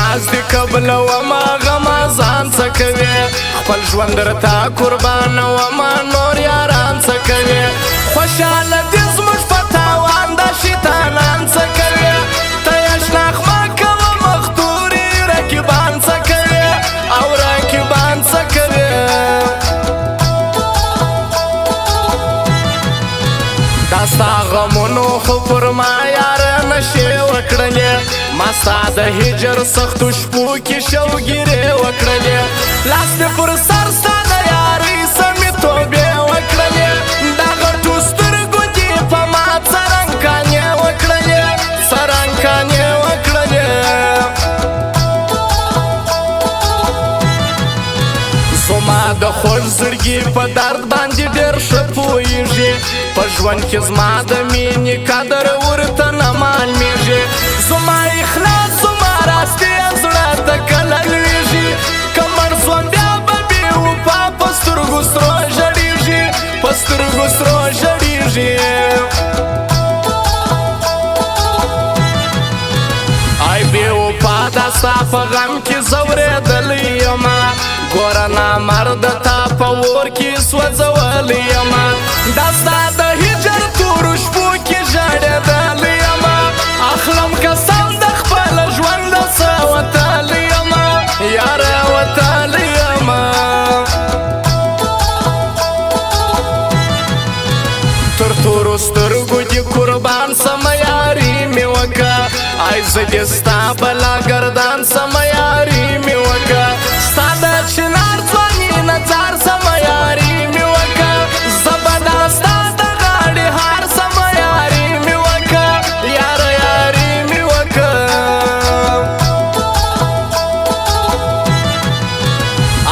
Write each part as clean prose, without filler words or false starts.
ناز دی قبل وما غما ځان څه کوي خپل ژوند درته قربان وما نور یاران څه کوي خوشحاله دي زموږ په تاوان د شیطانان څه کوي ته اشنا خما کوه مختوري رقیبان څه کوي او رقیبان څه کوي دا ستا غمونو خو پر ما یاره نشې وکړلې ما ستا د هجر سختو شپو کې شوګیرې وکړلې لاس دې پر سر ستا د یارۍ سمې توبې وکړلې دا غټو سترګو دې په ما څرنګکانې وکړلې څرنګکانې وکړلې زما د خوږ زړګي په درد باندې ډېر ښه پوهېږي په ژوند کې زما د مینې قدر ورته نه معلومېږي زما اخلاص زما راستې زړه ته کله لوېږي که مړ سوم بیا به بې وفا په سترګو سرو ژړېږي په سترګو سرو ژړېږي ای بې وفا دا ستا په غم کې ځورېدلی یمه ګوره نامرده تا په اور کې سوځولی یمه دا ستا د هجر تورو شپو کې ژړېدلی یمه اخلم قسم د خپل ژوند څه وتلی یمه یاره وتلی یمه تر تورو سترګو دې قربان سمه یاري مې وکړه ای زه دې ستا بلا ګردان سمه یاري مې وکړه ستا د چنار ځواني نڅار سمه یاري مې وکړه زه به دا ستا د غاړې هار سمه یاري مې وکړه یاره یاري مې وکړه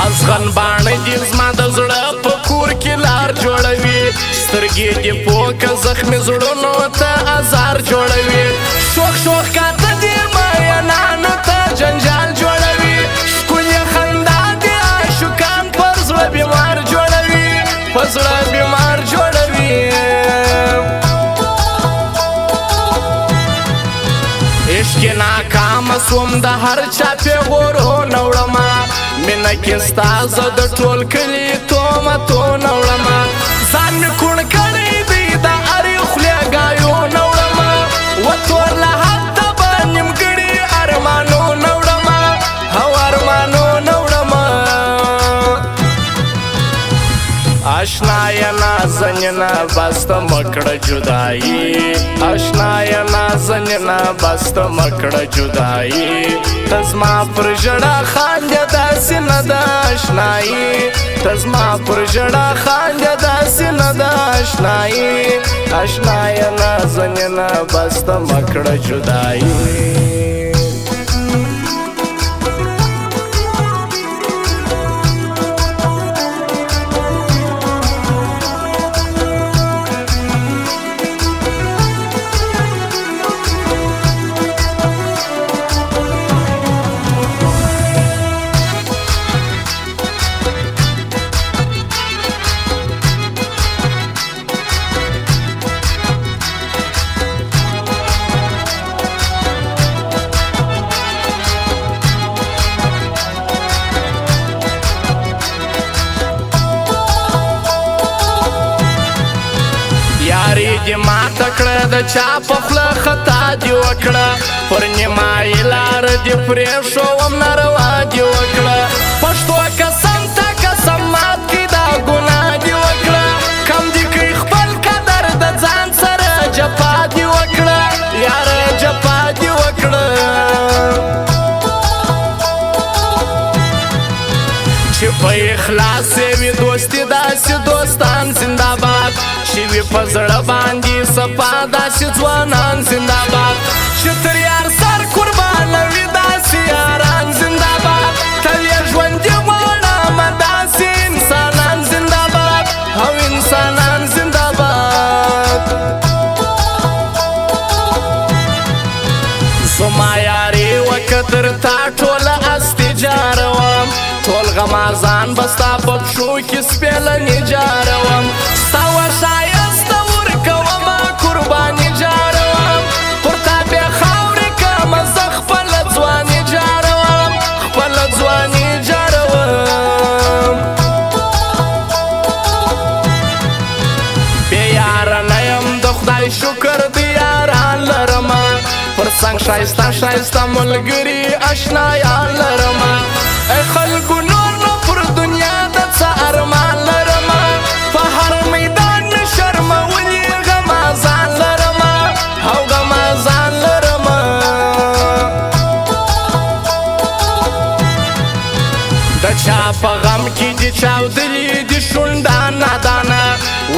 ازغن باڼه دې زما د زړه په کور کې لار جوړوي سترګې دې پوکه زخمي زړونو ته ازار جوړوي شوخ شوخ کاته دې مینانو ته جنجال جوړوي ښکلې خندا دې عاشقان پر زړه بیمار جوړوي پر زړه بیمار جوړوي عشق ناکامه سوم د هر چا پیغورونه وړمه مینه کې ستا زه د ټول کلي تهمتونه وړمه ځان مې کوڼ کړی دی د هرې خولې ګایونه وړمه و تور له حده به نیمګړي ارمانونه وړمه او ارمانونه وړمه اشنایه نازنینه بس ته مه کړه جدایي اشنایه نازنینه بس ته مه کړه جدایي ته زما پر ژړا خاندې داسې نه ده اشنایي ته زما پر ژړا خاندې داسې نه ده اشنایي اشنایه نازنینه بس ته مه کړه جدایي دې ماته کړه د چا په خوله خطا دې وکړه پر نیمایي لاره دې پرېښوم ناروا دې وکړه پښتو قسم ته قسم مات کړي دا ګناه دې وکړه کم دې کړي خپل قدر د ځان سره جفا دې وکړه یاره جفا دې وکړه چې په اخلاص وي دوستي داسې دوستان زنده‌باد چې وي په زړه باندې صفا داسې ځوانان زنده‌باد چې تر یار سر قربانه وي داسې یاران زنده‌باد تل یې ژوندي غواړمه داسې انسانان زنده‌باد او انسانان زنده‌باد زما یارې وکه تر تا ټوله استجاروم ټول غمازان به ستا په پښو کې سپېلنې جاروم ستا ښایسته ورکومه قرباني جاروم پر تا بې خاورې کړمه زه خپله ځواني جاروم شایسته شایسته ملګري اشنایان لرمه ای خلکو نور نو پر دنیا د څه ارمان لرمه په هر میدان مې شرمولي غمازان لرمه او غمازان لرمه د چا په غم کې دي چاودلي دي شونډه نادانه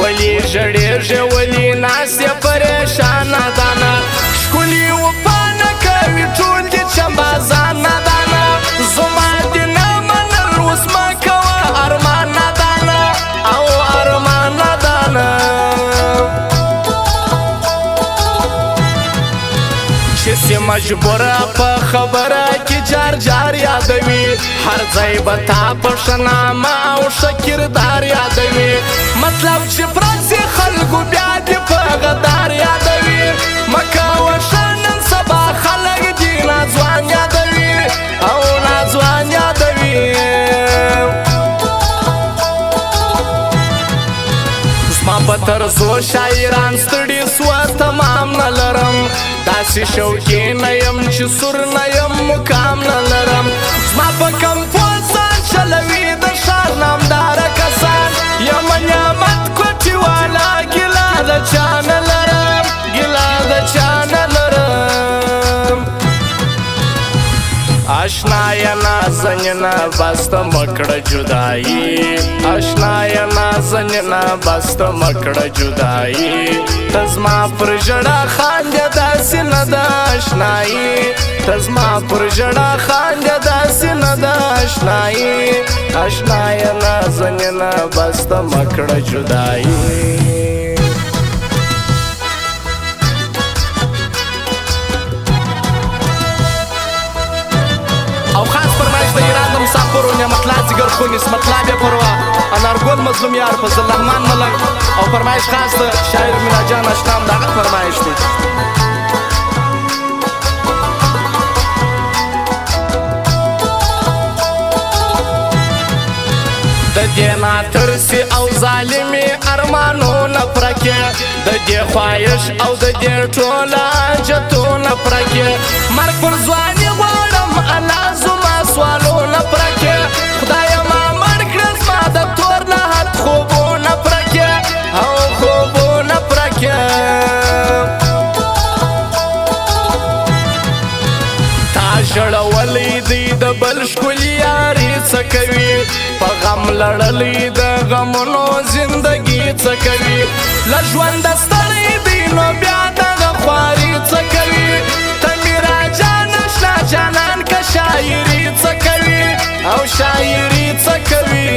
ولې ژړېږې ولې ناست یې پریشانه دانه ښکلي وپانه کوي ټول دي چمبازان نادانه زما دې نه منل اوس مه کوه ارمان نادانه او ارمان نادانه چې سي مجبوره په خبره کې جار جار یادوي هر ځای به تا په ښه نامه او ښه کردار یادوي مطلب چې پرسي خلکو بیا دې په غدار یادوي مه کوه ښه نن سبا خلک دې ناځوان یادوي او ناځوان یادوي زما په طرزو شاعران ستړي سوه تمام نه لرم داسې شوقي نه یم چې سور نه یم مقام نه لرم زما په کمپوزان چلوي د ښار نامداره کسان یمن یامت کوټي والا ګیله د چا نه لرم ګیله د چا نه لرم اشنایه نازنینه بس ته مه کړه جدایي اشنایه نازنینه بس ته مه کړه جدایي ته زما پر ژړا خاندې داسې نه ده اشنایي ته زما پر ژړا خاندې داسې نه ده اشنایي اشنایه نازنینه بس ته مه کړه جدایي او خاص فرمایش د ایران د مسافرو نعمت الله ځیګر خون اسمت الله بې پروا انارګل مظلوم یار فضل رحمان ملنګ او فرمایش خاص د شاعر مینا جان اشنام د هغه فرمایش دی د دې ناترسي او ظالمي ارمانونه پرکې د دې خواهش او د دې ټوله حاجتونه پرکې مرګ پر ځواني غواړم الله زما سوالونه پرکې خدایه ما مړ کړه زما د تور لحد خوبونه پرکې او خوبونه پرکې تا ژړولی دی د بل ښکلي یاري څه کوي په غم لړلی د غمونو زندګي څه کوي له ژونده ستړی دی نو بیا دغه خواري څه کوي ته میرا جان اشنا جانان که شاعري څه کوي او شاعري څه کوي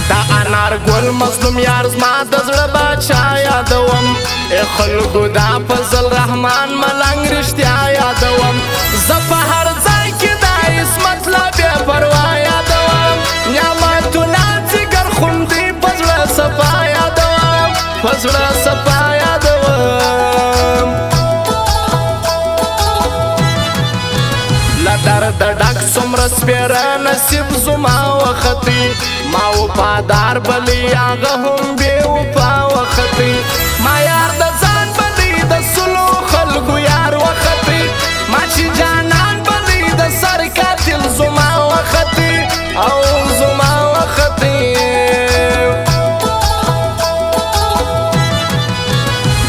دا انارګل مظلوم یار زما د زړه باچا یادوم ای خلکو دا فضل رحمان ملنګ رښتیا یادوم زه په هر ځای کې دا عصمت لا بې پروا یادوم نعمتونه ځیګر خوندي په زړه صفا یادوم په زړه صفا یادوم له درده ډک څومره سپېره نصیب زما وختي ما وفادار بلی هغه هم بې وفا وختي ما یار د ځان بلی د سلو خلکو یار وختي ما چې جانان بلی د سر قاتل زما وختي او زما وختي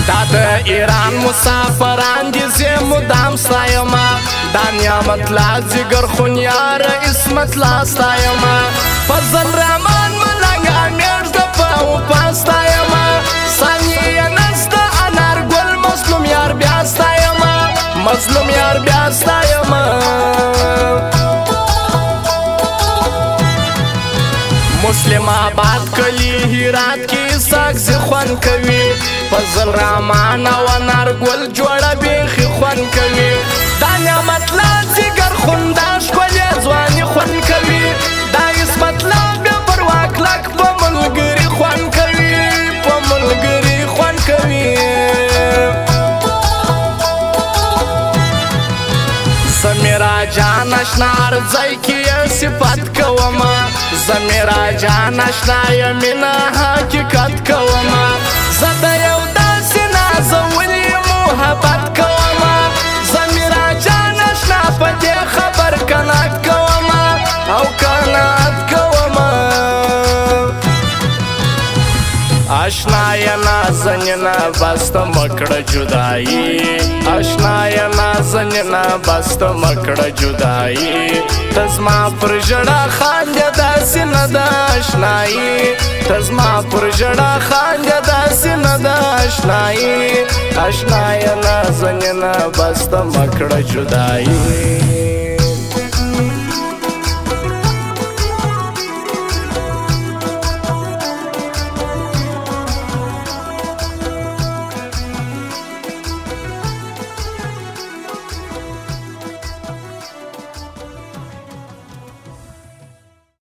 دا د ایران مسافران دي زه مدام ستایمه دا نعمت الله ځیګر خون یاره اسمت الله ستایمه فضل رحمان ملنګ امیر د په وفا ستایمه ثانیې یې نسته انارګل مظلوم یار بیا ستایمه مظلوم یار بیا ستایمه مسلم آباد کلی هرات کې ساکسي خوند کوي فضل رحمان او انارګل جوړه بیخي خوند کوي دا نعمت الله ځیګر خون دا ښکلې ځواني خوند کوي دا عصمت الله بې پروا کلک په ملګري خوند کوي په ملګري خوند کوي زمیرا جان اشنا هر ځای کې صفت کومه زمیرا جان اشنا یمینه حقیقت کومه زه د یو داسې محبت کوما زمیرا جان اشنا پدې خبر کنات کوما او کنات کوما آشنا یا نازنینا بست مکړه جدائی آشنا یا نازنینا بست مکړه جدائی تزما پر جړه خاندې داسې نه ده آشنايي تزما پر جړه خاندې داسې نه ده آشنايي آشنا یا نازنینا بست مکړه جدائی